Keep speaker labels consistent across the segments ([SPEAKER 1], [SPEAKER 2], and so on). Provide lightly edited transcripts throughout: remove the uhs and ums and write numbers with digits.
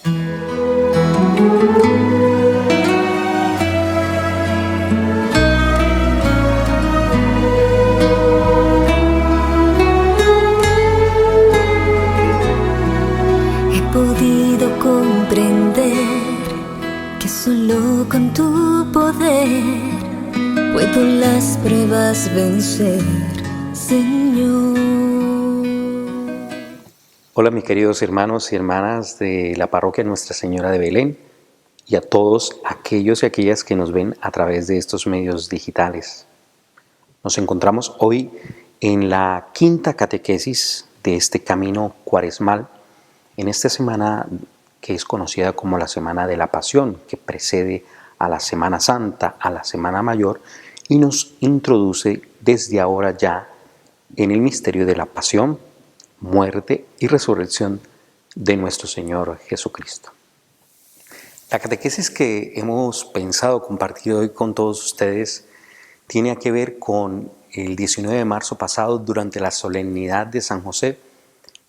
[SPEAKER 1] He podido comprender que solo con tu poder puedo las pruebas vencer, Señor.
[SPEAKER 2] Hola mis queridos hermanos y hermanas de la parroquia Nuestra Señora de Belén y a todos aquellos y aquellas que nos ven a través de estos medios digitales. Nos encontramos hoy en la quinta catequesis de este camino cuaresmal, en esta semana que es conocida como la Semana de la Pasión, que precede a la Semana Santa, a la Semana Mayor, y nos introduce desde ahora ya en el misterio de la Pasión, muerte y resurrección de nuestro Señor Jesucristo. La catequesis que hemos pensado compartir hoy con todos ustedes tiene que ver con el 19 de marzo pasado, durante la solemnidad de San José.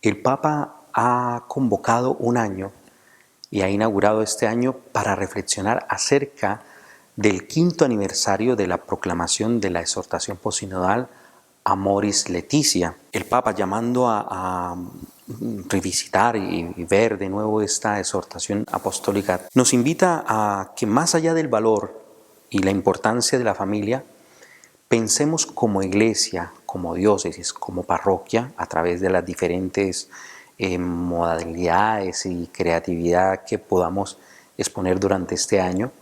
[SPEAKER 2] El Papa ha convocado un año y ha inaugurado este año para reflexionar acerca del 5º aniversario de la proclamación de la exhortación posinodal Amoris Laetitia. El Papa, llamando a revisitar y ver de nuevo esta exhortación apostólica, nos invita a que más allá del valor y la importancia de la familia, pensemos como iglesia, como diócesis, como parroquia, a través de las diferentes modalidades y creatividad que podamos exponer durante este año,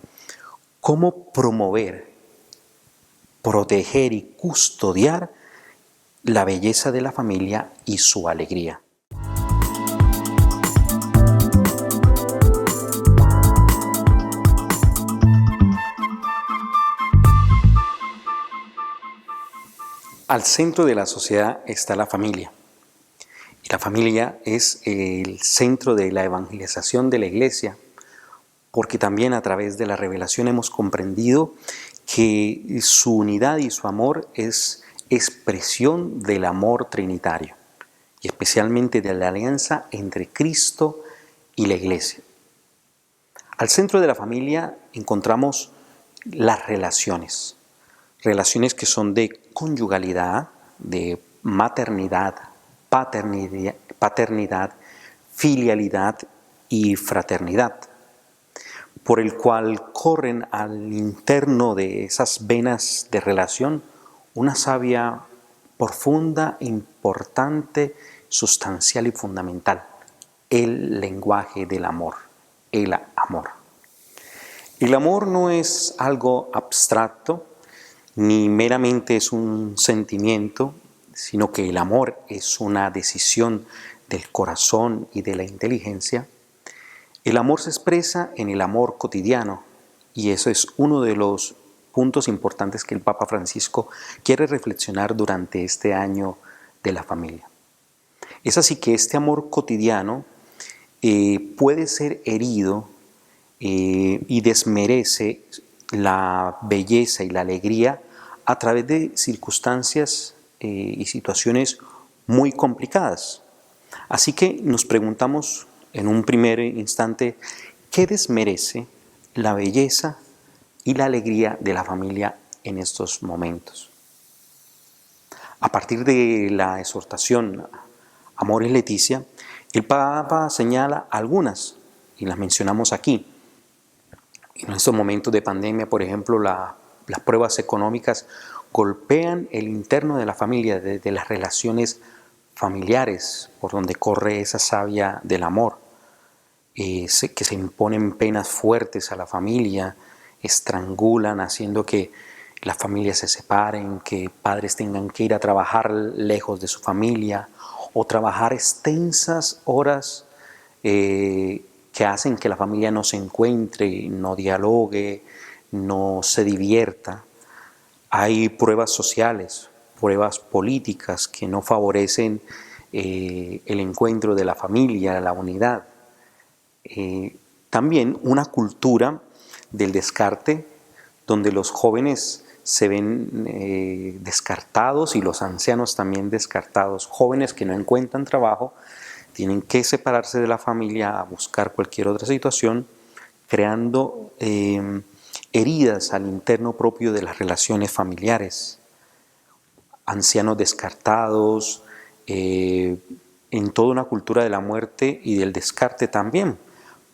[SPEAKER 2] cómo promover, proteger y custodiar la belleza de la familia y su alegría. Al centro de la sociedad está la familia. Y la familia es el centro de la evangelización de la Iglesia, porque también a través de la revelación hemos comprendido que su unidad y su amor es expresión del amor trinitario, y especialmente de la alianza entre Cristo y la Iglesia. Al centro de la familia encontramos las relaciones que son de conyugalidad, de maternidad, paternidad, filialidad y fraternidad, por el cual corren al interno de esas venas de relación una savia profunda, importante, sustancial y fundamental: el lenguaje del amor, el amor. El amor no es algo abstracto, ni meramente es un sentimiento, sino que el amor es una decisión del corazón y de la inteligencia. El amor se expresa en el amor cotidiano, y eso es uno de los puntos importantes que el Papa Francisco quiere reflexionar durante este año de la familia. Es así que este amor cotidiano puede ser herido y desmerece la belleza y la alegría a través de circunstancias y situaciones muy complicadas. Así que nos preguntamos en un primer instante, ¿qué desmerece la belleza y la alegría de la familia en estos momentos? A partir de la exhortación Amoris Laetitia, el Papa señala algunas y las mencionamos aquí. En estos momentos de pandemia, por ejemplo, las pruebas económicas golpean el interno de la familia, desde las relaciones familiares, por donde corre esa savia del amor, que se imponen penas fuertes a la familia, estrangulan, haciendo que las familias se separen, que padres tengan que ir a trabajar lejos de su familia o trabajar extensas horas que hacen que la familia no se encuentre, no dialogue, no se divierta. Hay pruebas sociales, pruebas políticas que no favorecen el encuentro de la familia, la unidad. También una cultura del descarte, donde los jóvenes se ven descartados y los ancianos también descartados. Jóvenes que no encuentran trabajo tienen que separarse de la familia a buscar cualquier otra situación, creando heridas al interno propio de las relaciones familiares, ancianos descartados, en toda una cultura de la muerte y del descarte también,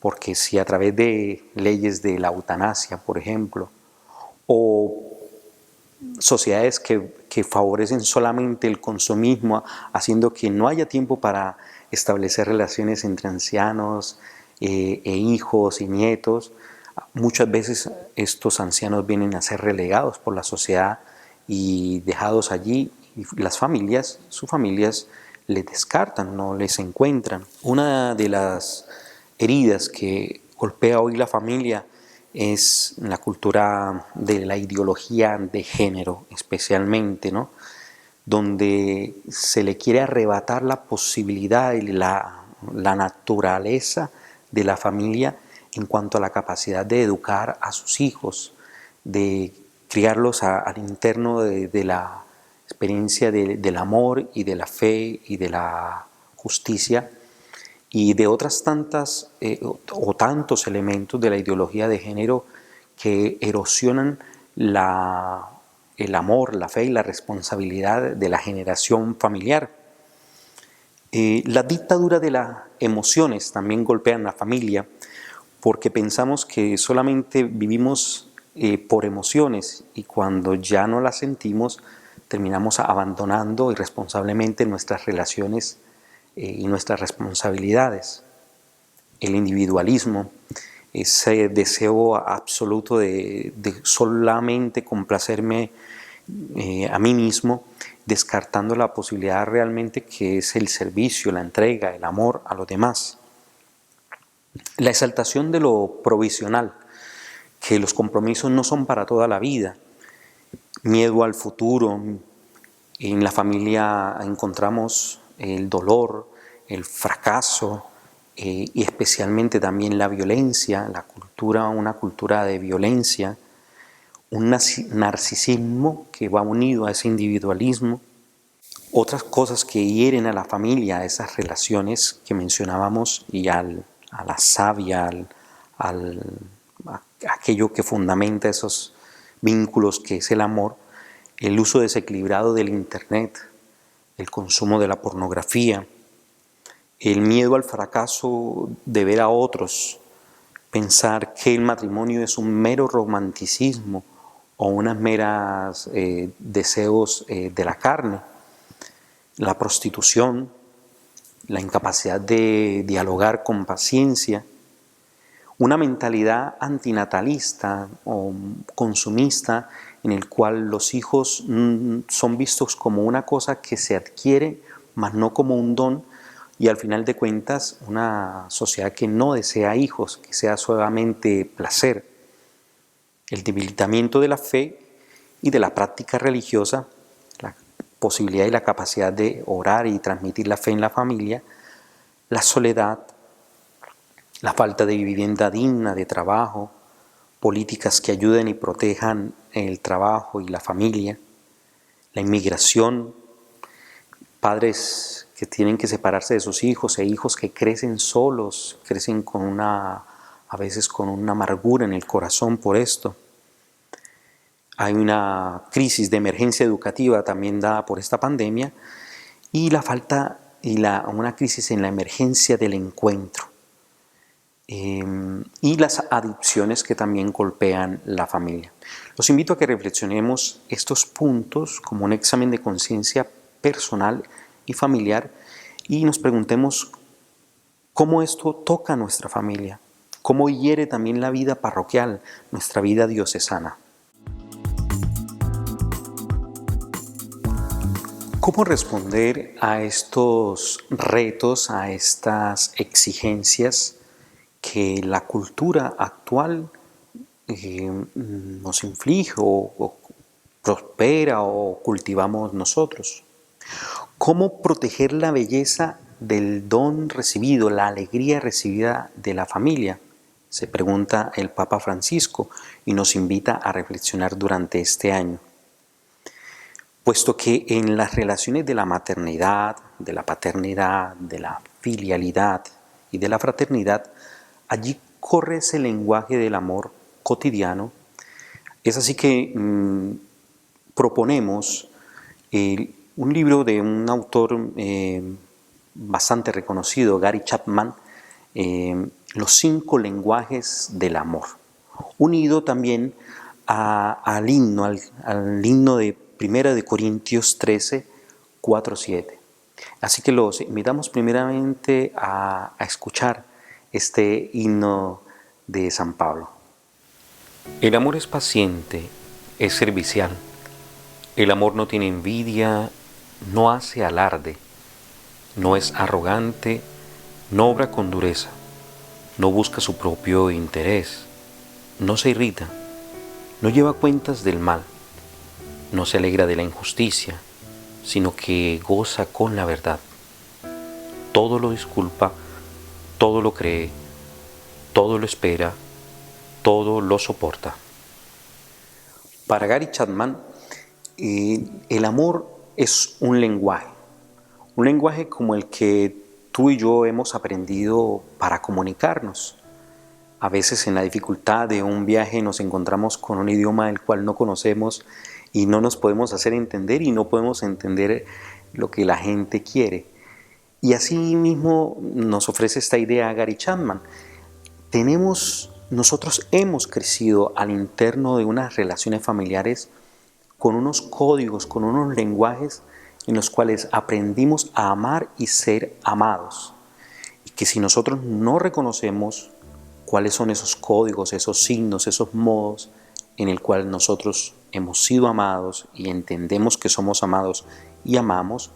[SPEAKER 2] porque si a través de leyes de la eutanasia, por ejemplo, o sociedades que favorecen solamente el consumismo, haciendo que no haya tiempo para establecer relaciones entre ancianos e hijos y nietos, muchas veces estos ancianos vienen a ser relegados por la sociedad y dejados allí, y las familias, sus familias les descartan, no les encuentran. Una de las heridas que golpea hoy la familia es la cultura de la ideología de género, especialmente, ¿no? Donde se le quiere arrebatar la posibilidad y la naturaleza de la familia en cuanto a la capacidad de educar a sus hijos, de criarlos al interno de la experiencia del amor y de la fe y de la justicia y de otras tantas o tantos elementos de la ideología de género que erosionan el amor, la fe y la responsabilidad de la generación familiar. La dictadura de las emociones también golpean a la familia, porque pensamos que solamente vivimos por emociones y cuando ya no las sentimos terminamos abandonando irresponsablemente nuestras relaciones y nuestras responsabilidades. El individualismo, ese deseo absoluto de solamente complacerme a mí mismo, descartando la posibilidad realmente que es el servicio, la entrega, el amor a los demás. La exaltación de lo provisional, que los compromisos no son para toda la vida. Miedo al futuro. En la familia encontramos el dolor, el fracaso y especialmente también la violencia, una cultura de violencia, un narcisismo que va unido a ese individualismo. Otras cosas que hieren a la familia, a esas relaciones que mencionábamos y a la savia, a aquello que fundamenta esos vínculos que es el amor, el uso desequilibrado del internet, el consumo de la pornografía, el miedo al fracaso de ver a otros, pensar que el matrimonio es un mero romanticismo o unas meras deseos de la carne, la prostitución, la incapacidad de dialogar con paciencia, una mentalidad antinatalista o consumista en el cual los hijos son vistos como una cosa que se adquiere, mas no como un don, y al final de cuentas una sociedad que no desea hijos, que sea solamente placer. El debilitamiento de la fe y de la práctica religiosa, la posibilidad y la capacidad de orar y transmitir la fe en la familia, la soledad, la falta de vivienda digna, de trabajo, políticas que ayuden y protejan el trabajo y la familia, la inmigración, padres que tienen que separarse de sus hijos e hijos que crecen solos, crecen a veces con una amargura en el corazón por esto. Hay una crisis de emergencia educativa también dada por esta pandemia y la falta y una crisis en la emergencia del encuentro. Y las adicciones que también golpean la familia. Los invito a que reflexionemos estos puntos como un examen de conciencia personal y familiar y nos preguntemos cómo esto toca a nuestra familia, cómo hiere también la vida parroquial, nuestra vida diocesana. ¿Cómo responder a estos retos, a estas exigencias que la cultura actual nos inflige o prospera o cultivamos nosotros? ¿Cómo proteger la belleza del don recibido, la alegría recibida de la familia? Se pregunta el Papa Francisco y nos invita a reflexionar durante este año. Puesto que en las relaciones de la maternidad, de la paternidad, de la filialidad y de la fraternidad, allí corre ese lenguaje del amor cotidiano. Es así que proponemos un libro de un autor bastante reconocido, Gary Chapman, Los 5 lenguajes del amor, unido también al himno de 1 de Corintios 13, 4, 7. Así que los invitamos primeramente a escuchar este himno de San Pablo. El amor es paciente, es servicial. El amor no tiene envidia, no hace alarde, no es arrogante, no obra con dureza, no busca su propio interés, no se irrita, no lleva cuentas del mal, no se alegra de la injusticia, sino que goza con la verdad. Todo lo disculpa, todo lo cree, todo lo espera, todo lo soporta. Para Gary Chapman, el amor es un lenguaje como el que tú y yo hemos aprendido para comunicarnos. A veces en la dificultad de un viaje nos encontramos con un idioma el cual no conocemos y no nos podemos hacer entender y no podemos entender lo que la gente quiere. Y así mismo nos ofrece esta idea Gary Chapman. Nosotros hemos crecido al interno de unas relaciones familiares con unos códigos, con unos lenguajes en los cuales aprendimos a amar y ser amados. Y que si nosotros no reconocemos cuáles son esos códigos, esos signos, esos modos en el cual nosotros hemos sido amados y entendemos que somos amados y amamos,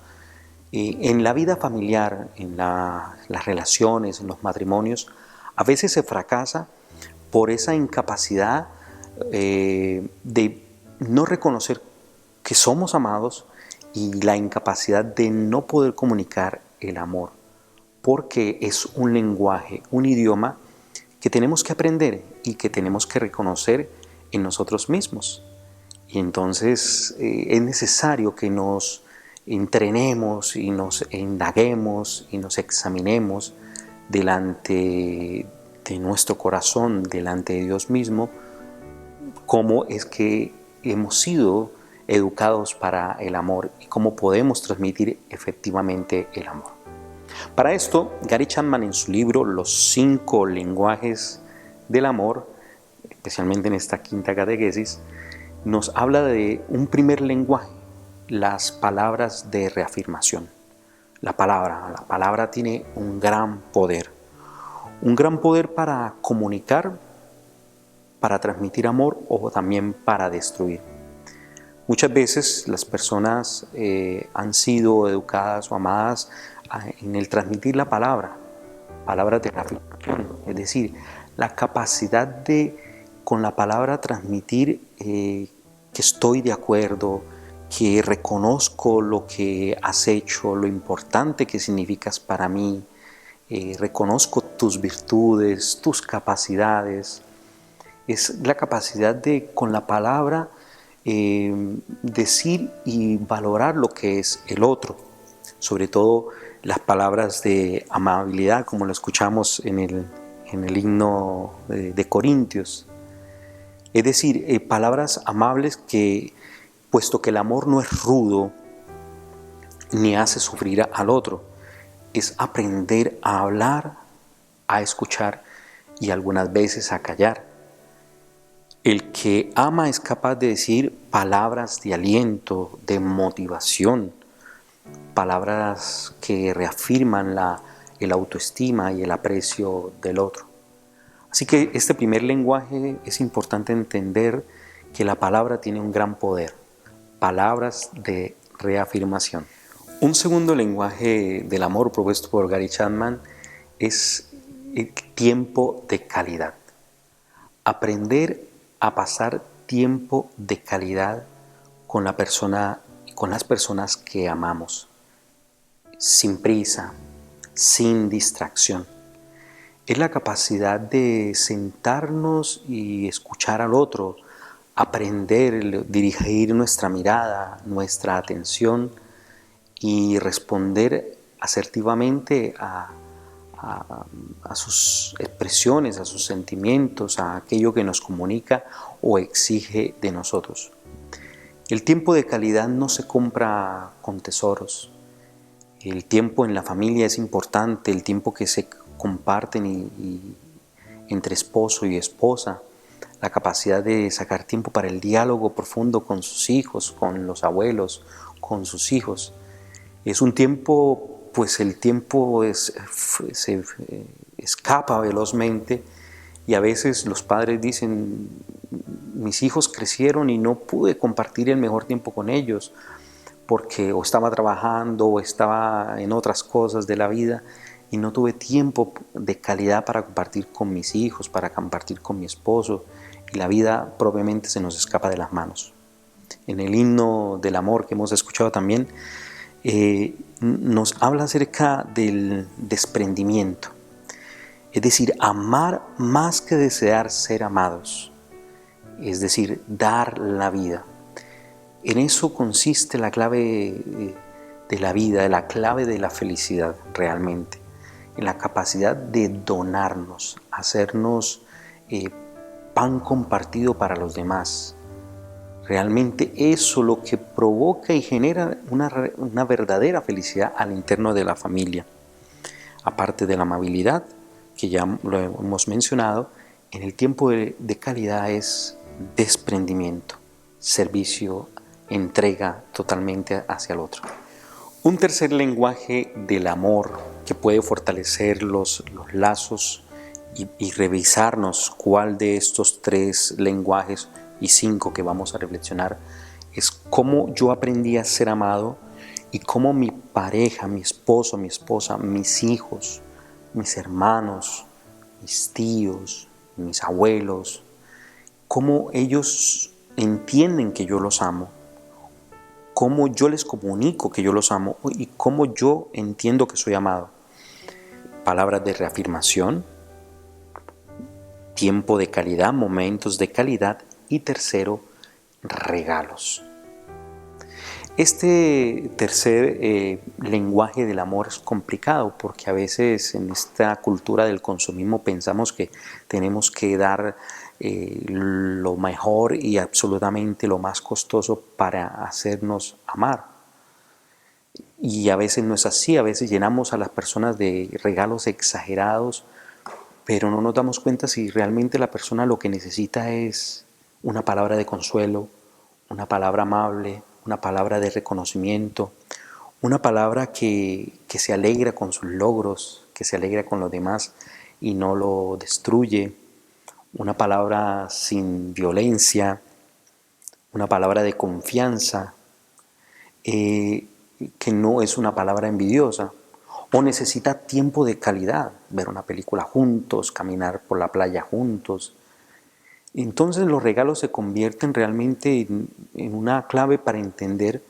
[SPEAKER 2] en la vida familiar, en las relaciones, en los matrimonios, a veces se fracasa por esa incapacidad de no reconocer que somos amados y la incapacidad de no poder comunicar el amor, porque es un lenguaje, un idioma que tenemos que aprender y que tenemos que reconocer en nosotros mismos. Y entonces es necesario que nos entrenemos y nos indaguemos y nos examinemos delante de nuestro corazón, delante de Dios mismo, cómo es que hemos sido educados para el amor y cómo podemos transmitir efectivamente el amor. Para esto, Gary Chapman en su libro Los 5 lenguajes del amor, especialmente en esta quinta catequesis, nos habla de un primer lenguaje, las palabras de reafirmación. La palabra tiene un gran poder para comunicar, para transmitir amor o también para destruir. Muchas veces las personas han sido educadas o amadas en el transmitir la palabras de reafirmación, es decir, la capacidad de con la palabra transmitir que estoy de acuerdo, que reconozco lo que has hecho, lo importante que significas para mí, reconozco tus virtudes, tus capacidades. Es la capacidad de con la palabra decir y valorar lo que es el otro, sobre todo las palabras de amabilidad, como lo escuchamos en el himno de Corintios. Es decir, palabras amables que, puesto que el amor no es rudo ni hace sufrir al otro, es aprender a hablar, a escuchar y algunas veces a callar. El que ama es capaz de decir palabras de aliento, de motivación, palabras que reafirman el autoestima y el aprecio del otro. Así que este primer lenguaje es importante entender que la palabra tiene un gran poder, palabras de reafirmación. Un segundo lenguaje del amor propuesto por Gary Chapman es el tiempo de calidad. Aprender a pasar tiempo de calidad con la persona, con las personas que amamos, sin prisa, sin distracción. Es la capacidad de sentarnos y escuchar al otro, aprender, dirigir nuestra mirada, nuestra atención y responder asertivamente a a sus expresiones, a sus sentimientos, a aquello que nos comunica o exige de nosotros. El tiempo de calidad no se compra con tesoros. El tiempo en la familia es importante, el tiempo que se comparten entre esposo y esposa, la capacidad de sacar tiempo para el diálogo profundo con sus hijos, con los abuelos, con sus hijos. Es un tiempo, pues el tiempo se escapa velozmente y a veces los padres dicen, mis hijos crecieron y no pude compartir el mejor tiempo con ellos porque o estaba trabajando o estaba en otras cosas de la vida y no tuve tiempo de calidad para compartir con mis hijos, para compartir con mi esposo, y la vida propiamente se nos escapa de las manos. En el himno del amor que hemos escuchado también, nos habla acerca del desprendimiento, es decir, amar más que desear ser amados, es decir, dar la vida. En eso consiste la clave de la vida, la clave de la felicidad realmente, en la capacidad de donarnos, hacernos pan compartido para los demás. Realmente eso lo que provoca y genera una verdadera felicidad al interno de la familia. Aparte de la amabilidad, que ya lo hemos mencionado, en el tiempo de calidad es desprendimiento, servicio, entrega totalmente hacia el otro. Un tercer lenguaje del amor que puede fortalecer los lazos y revisarnos cuál de estos 3 lenguajes y 5 que vamos a reflexionar es cómo yo aprendí a ser amado y cómo mi pareja, mi esposo, mi esposa, mis hijos, mis hermanos, mis tíos, mis abuelos, cómo ellos entienden que yo los amo, cómo yo les comunico que yo los amo y cómo yo entiendo que soy amado. Palabras de reafirmación, tiempo de calidad, momentos de calidad y tercero, regalos. Este tercer lenguaje del amor es complicado porque a veces en esta cultura del consumismo pensamos que tenemos que dar lo mejor y absolutamente lo más costoso para hacernos amar. Y a veces no es así, a veces llenamos a las personas de regalos exagerados, pero no nos damos cuenta si realmente la persona lo que necesita es una palabra de consuelo, una palabra amable, una palabra de reconocimiento, una palabra que se alegra con sus logros, que se alegra con los demás y no lo destruye, una palabra sin violencia, una palabra de confianza, que no es una palabra envidiosa, o necesita tiempo de calidad, ver una película juntos, caminar por la playa juntos. Entonces los regalos se convierten realmente en una clave para entender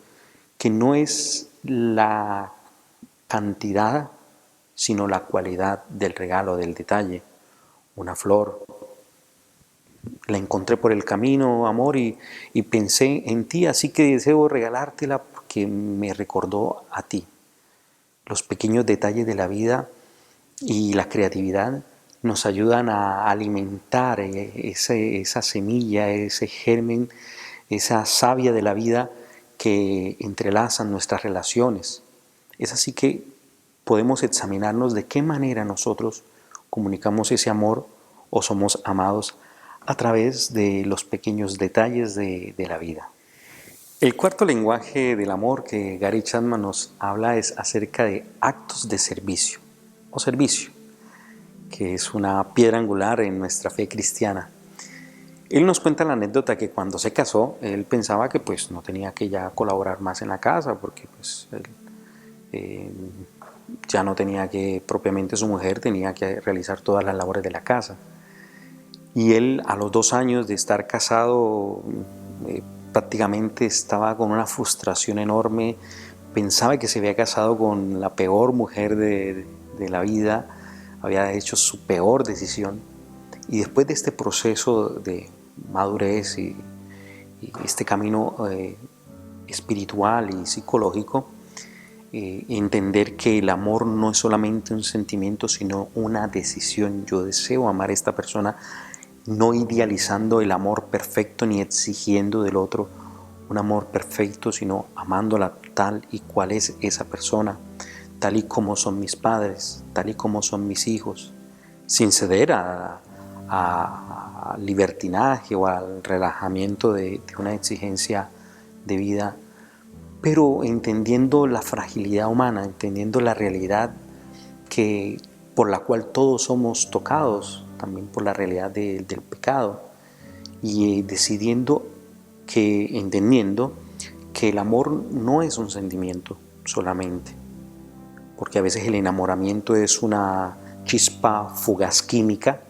[SPEAKER 2] que no es la cantidad, sino la cualidad del regalo, del detalle. Una flor, la encontré por el camino, amor, y pensé en ti, así que deseo regalártela porque me recordó a ti. Los pequeños detalles de la vida y la creatividad nos ayudan a alimentar esa semilla, ese germen, esa savia de la vida que entrelazan nuestras relaciones. Es así que podemos examinarnos de qué manera nosotros comunicamos ese amor o somos amados a través de los pequeños detalles de la vida. El cuarto lenguaje del amor que Gary Chapman nos habla es acerca de actos de servicio o servicio, que es una piedra angular en nuestra fe cristiana. Él nos cuenta la anécdota que cuando se casó, él pensaba que pues no tenía que ya colaborar más en la casa porque pues él, ya no tenía que, propiamente su mujer tenía que realizar todas las labores de la casa. Y él a los 2 años de estar casado prácticamente estaba con una frustración enorme, pensaba que se había casado con la peor mujer de la vida, había hecho su peor decisión, y después de este proceso de madurez y este camino espiritual y psicológico, entender que el amor no es solamente un sentimiento, sino una decisión. Yo deseo amar a esta persona, no idealizando el amor perfecto ni exigiendo del otro un amor perfecto, sino amándola tal y cual es esa persona, tal y como son mis padres, tal y como son mis hijos, sin ceder al libertinaje o al relajamiento de una exigencia de vida, pero entendiendo la fragilidad humana, entendiendo la realidad por la cual todos somos tocados, también por la realidad del pecado, y entendiendo que el amor no es un sentimiento solamente, porque a veces el enamoramiento es una chispa fugaz química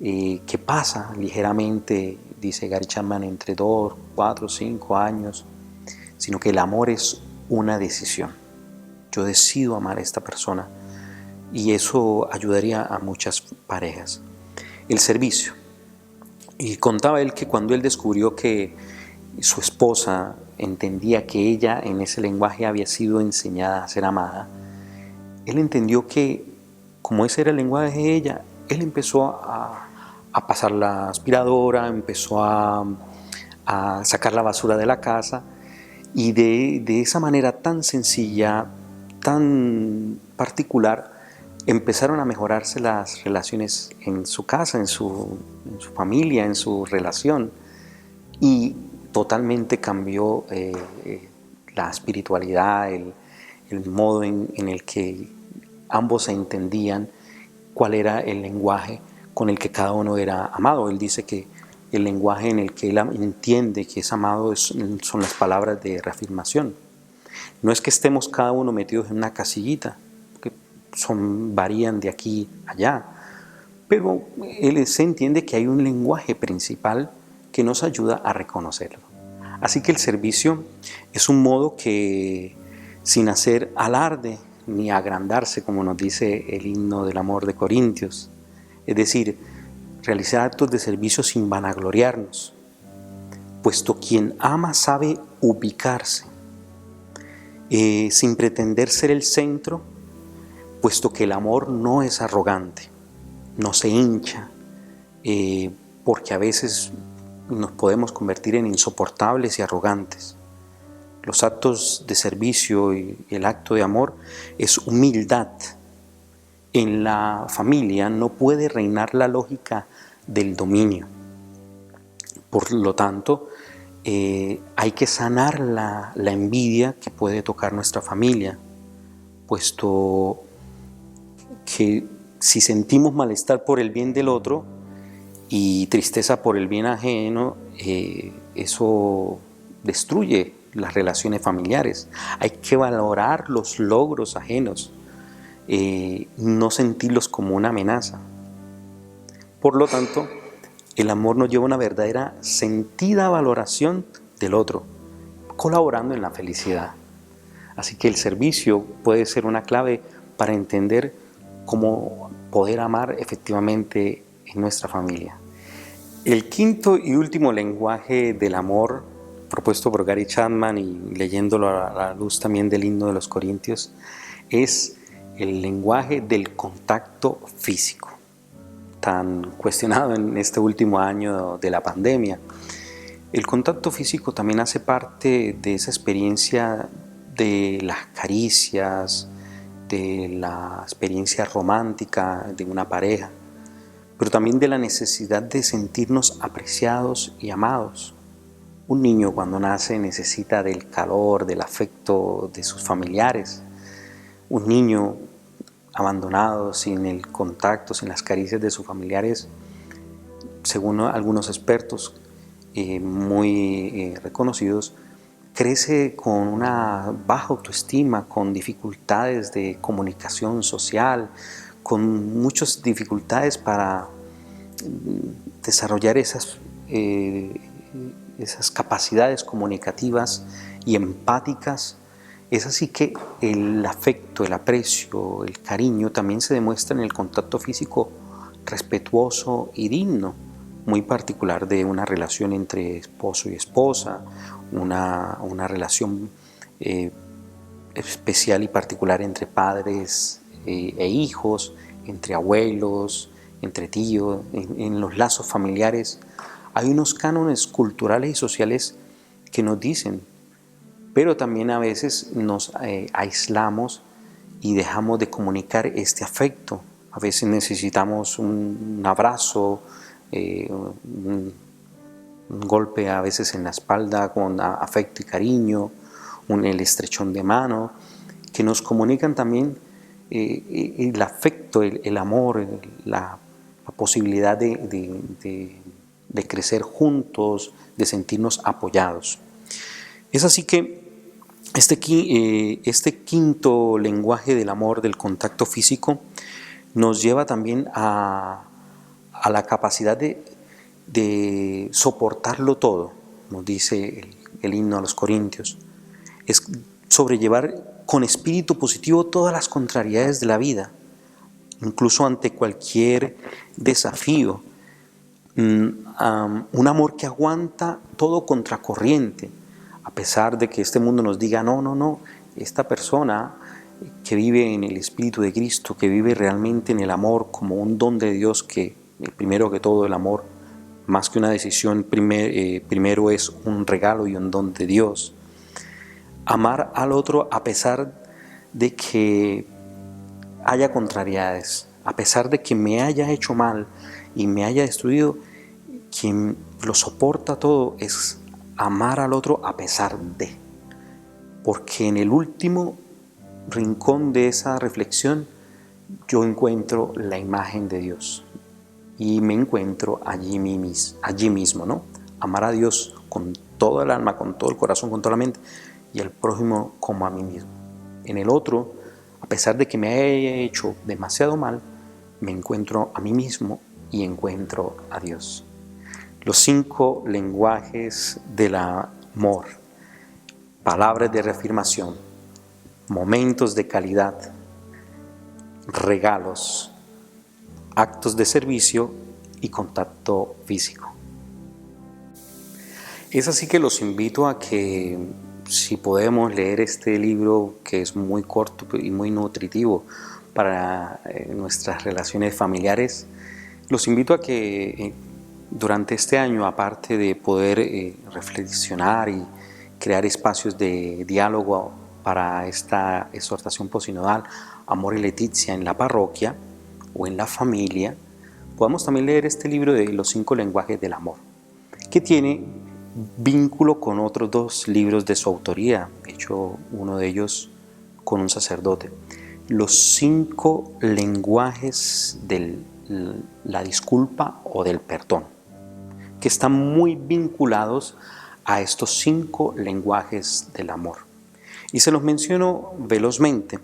[SPEAKER 2] que pasa ligeramente, dice Gary Chapman, entre 2, 4, 5 años, sino que el amor es una decisión. Yo decido amar a esta persona, y eso ayudaría a muchas parejas. El servicio. Y contaba él que cuando él descubrió que su esposa entendía que ella en ese lenguaje había sido enseñada a ser amada, él entendió que como ese era el lenguaje de ella, él empezó a pasar la aspiradora, empezó a sacar la basura de la casa, y de esa manera tan sencilla, tan particular, empezaron a mejorarse las relaciones en su casa, en su familia, en su relación, y totalmente cambió la espiritualidad, el modo en el que ambos se entendían cuál era el lenguaje con el que cada uno era amado. Él dice que el lenguaje en el que él entiende que es amado son las palabras de reafirmación. No es que estemos cada uno metidos en una casillita, que varían de aquí a allá, pero él se entiende que hay un lenguaje principal que nos ayuda a reconocerlo. Así que el servicio es un modo que, sin hacer alarde ni agrandarse, como nos dice el himno del amor de Corintios, es decir, realizar actos de servicio sin vanagloriarnos, puesto quien ama sabe ubicarse, sin pretender ser el centro, puesto que el amor no es arrogante, no se hincha, porque a veces nos podemos convertir en insoportables y arrogantes. Los actos de servicio y el acto de amor es humildad. En la familia no puede reinar la lógica del dominio. Por lo tanto, hay que sanar la envidia que puede tocar nuestra familia, puesto que si sentimos malestar por el bien del otro y tristeza por el bien ajeno, eso destruye las relaciones familiares. Hay que valorar los logros ajenos, no sentirlos como una amenaza. Por lo tanto, el amor nos lleva a una verdadera sentida valoración del otro, colaborando en la felicidad. Así que el servicio puede ser una clave para entender cómo poder amar efectivamente en nuestra familia. El quinto y último lenguaje del amor, propuesto por Gary Chapman y leyéndolo a la luz también del himno de los Corintios, es el lenguaje del contacto físico, tan cuestionado en este último año de la pandemia. El contacto físico también hace parte de esa experiencia de las caricias, de la experiencia romántica de una pareja, pero también de la necesidad de sentirnos apreciados y amados. Un niño cuando nace necesita del calor, del afecto de sus familiares. Un niño abandonado, sin el contacto, sin las caricias de sus familiares, según algunos expertos muy reconocidos, crece con una baja autoestima, con dificultades de comunicación social, con muchas dificultades para desarrollar esas capacidades comunicativas y empáticas. Es así que el afecto, el aprecio, el cariño también se demuestra en el contacto físico respetuoso y digno, muy particular de una relación entre esposo y esposa, una relación especial y particular entre padres e hijos, entre abuelos, entre tíos, en los lazos familiares. Hay unos cánones culturales y sociales que nos dicen, pero también a veces nos aislamos y dejamos de comunicar este afecto. A veces necesitamos un abrazo, un golpe a veces en la espalda con afecto y cariño, el estrechón de mano, que nos comunican también el afecto, el amor, la posibilidad de crecer juntos, de sentirnos apoyados. Es así que este quinto lenguaje del amor, del contacto físico, nos lleva también a la capacidad de soportarlo todo, nos dice el himno a los Corintios. Es sobrellevar con espíritu positivo todas las contrariedades de la vida, incluso ante cualquier desafío. Un amor que aguanta todo contracorriente, a pesar de que este mundo nos diga, no, esta persona que vive en el Espíritu de Cristo, que vive realmente en el amor como un don de Dios, que primero que todo el amor, más que una decisión, primero es un regalo y un don de Dios. Amar al otro a pesar de que haya contrariedades, a pesar de que me haya hecho mal y me haya destruido, quien lo soporta todo es amar al otro a pesar de. Porque en el último rincón de esa reflexión yo encuentro la imagen de Dios y me encuentro allí mismo, ¿no? Amar a Dios con todo el alma, con todo el corazón, con toda la mente, y al prójimo como a mí mismo. En el otro, a pesar de que me haya hecho demasiado mal, me encuentro a mí mismo y encuentro a Dios. Los 5 lenguajes del amor: palabras de reafirmación, momentos de calidad, regalos, actos de servicio y contacto físico. Es así que los invito a que, si podemos, leer este libro, que es muy corto y muy nutritivo para nuestras relaciones familiares. Los invito a que durante este año, aparte de poder reflexionar y crear espacios de diálogo para esta exhortación posinodal Amor y Leticia en la parroquia o en la familia, podamos también leer este libro de los 5 lenguajes del amor, que tiene vínculo con otros 2 libros de su autoría, hecho uno de ellos con un sacerdote. Los 5 lenguajes de la disculpa o del perdón, que están muy vinculados a estos 5 lenguajes del amor. Y se los menciono velozmente.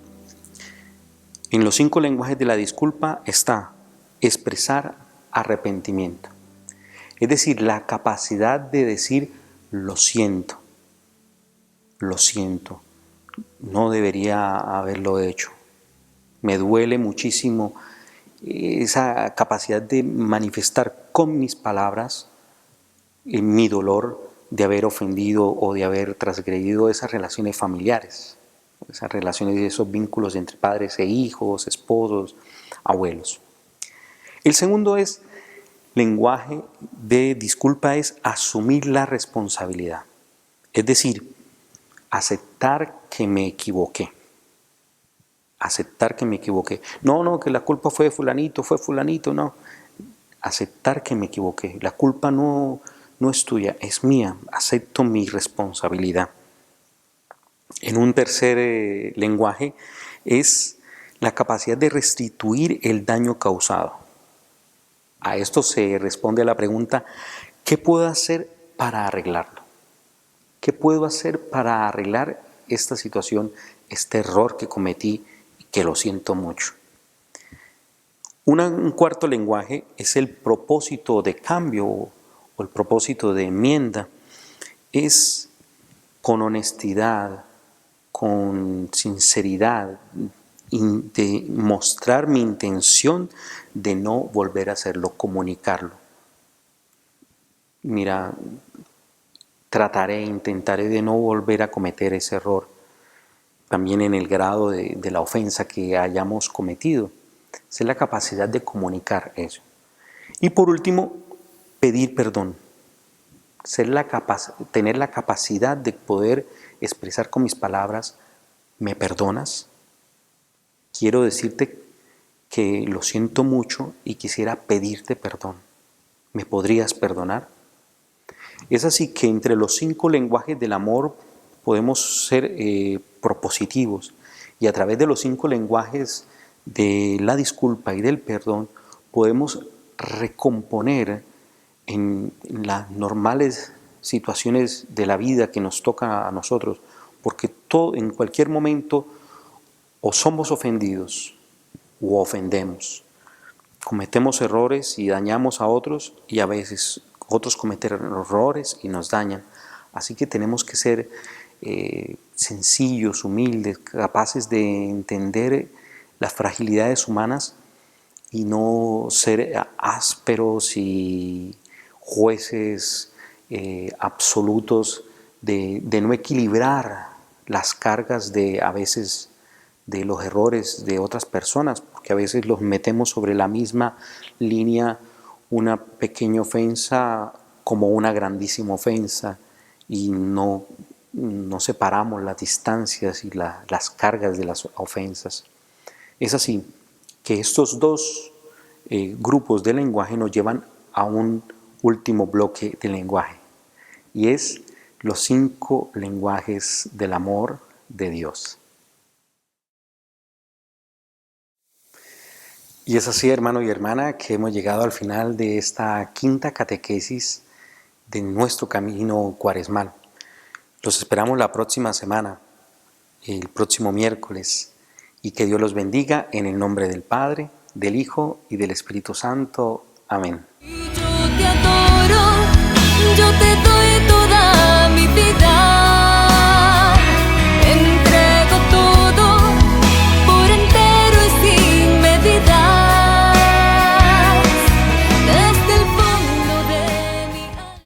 [SPEAKER 2] En los 5 lenguajes de la disculpa está expresar arrepentimiento. Es decir, la capacidad de decir lo siento, no debería haberlo hecho. Me duele muchísimo esa capacidad de manifestar con mis palabras mi dolor de haber ofendido o de haber transgredido esas relaciones familiares, esas relaciones y esos vínculos entre padres e hijos, esposos, abuelos. El segundo lenguaje de disculpa es asumir la responsabilidad, es decir, aceptar que me equivoqué. No, que la culpa fue de fulanito, no. Aceptar que me equivoqué. La culpa no es tuya, es mía. Acepto mi responsabilidad. En un tercer lenguaje es la capacidad de restituir el daño causado. A esto se responde a la pregunta, ¿qué puedo hacer para arreglarlo? ¿Qué puedo hacer para arreglar esta situación, este error que cometí y que lo siento mucho? Un cuarto lenguaje es el propósito de cambio o el propósito de enmienda. Es con honestidad, con sinceridad, de mostrar mi intención de no volver a hacerlo, comunicarlo. Mira, intentaré de no volver a cometer ese error. también en el grado de la ofensa que hayamos cometido. Esa es la capacidad de comunicar eso. Y por último, pedir perdón. Tener la capacidad de poder expresar con mis palabras, ¿me perdonas? Quiero decirte que lo siento mucho y quisiera pedirte perdón. ¿Me podrías perdonar? Es así que entre los 5 lenguajes del amor podemos ser propositivos, y a través de los 5 lenguajes de la disculpa y del perdón podemos recomponer en las normales situaciones de la vida que nos toca a nosotros, porque en cualquier momento o somos ofendidos o ofendemos. Cometemos errores y dañamos a otros, y a veces otros cometen errores y nos dañan. Así que tenemos que ser sencillos, humildes, capaces de entender las fragilidades humanas y no ser ásperos y jueces absolutos de no equilibrar las cargas a veces de los errores de otras personas, porque a veces los metemos sobre la misma línea, una pequeña ofensa como una grandísima ofensa, y no separamos las distancias y las cargas de las ofensas. Es así que estos 2 grupos de lenguaje nos llevan a un último bloque de lenguaje, y es los 5 lenguajes del amor de Dios. Y es así, hermano y hermana, que hemos llegado al final de esta 5ª catequesis de nuestro camino cuaresmal. Los esperamos la próxima semana, el próximo miércoles, y que Dios los bendiga en el nombre del Padre, del Hijo y del Espíritu Santo. Amén.